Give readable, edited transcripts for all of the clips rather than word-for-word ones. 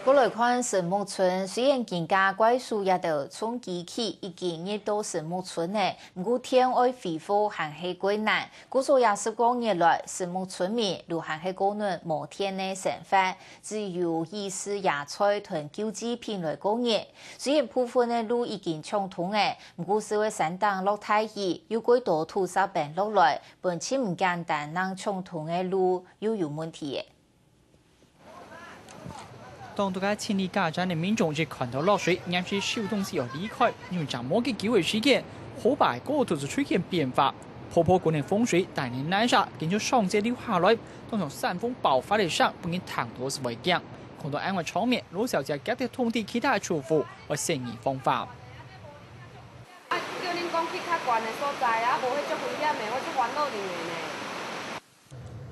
过来看神木村，虽然更加怪树也到从机器已经热到神木村呢，不过天爱恢复还是困难。故说也是讲日来神木村民如还是个人无天的生活，只有意思野菜同救济品来供应。虽然部分的路已经畅通的，不过社会山当落太雨，有几多土石病落来，本且唔简单，让畅通的路又有问题的。 当大家千里家站的民众只看到落水，硬是小东西要离开，因为这么嘅机会时间，好白嗰度就出现变化。婆婆嗰年风水大年南沙，跟住上街溜下来，当从山风爆发的上，不仅躺多是违禁。看到安慰场面，罗小姐急得通知其他住户和善意方法。叫恁讲去较悬的所在啊，无迄种危险的，我就烦恼你呢。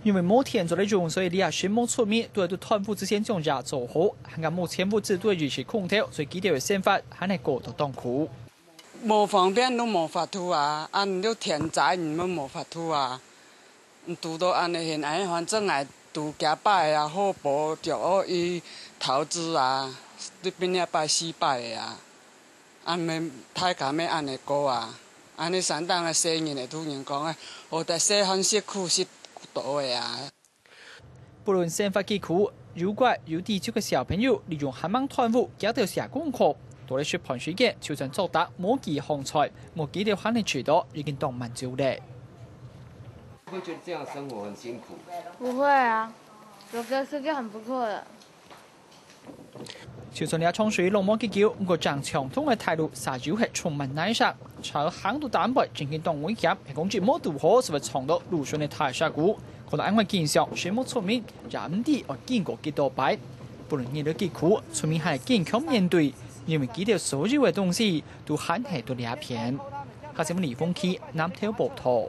因为冇天做的用，所以你也是冇出面，对对团伙之前将家做好，还个冇全部只对如是空调，所以几条嘅想法还系过度痛苦。冇方便都冇法度啊，按了天灾你们冇法度啊，拄到安尼现在反正系拄假摆啊，好无着我伊投资啊，你变了摆失败的啊，安尼太敢要安尼过啊，安尼山当嘅生意嚟突然讲啊，我哋细汉时苦是。 不论生活几苦，如果有地区嘅小朋友利用黑网团伙搞到下功课，到了出盘时间就算作答冇几行菜，冇几条肯定迟到已经当满足嘞。会觉得这样生活很辛苦？不会啊，有个是个很不错的。 就算你冲水落冇几久，不过正畅通嘅态度，撒酒系充满耐性，朝行到蛋白，正经当危险，系讲住冇渡河，是咪藏到路上嘅太沙股？看到安慰见上，全冇出面，也唔知我见过几多摆。不论遇到几苦，出面系健康面对，因为几条所有嘅东西都很系到两片。下次我李峰期南条报道。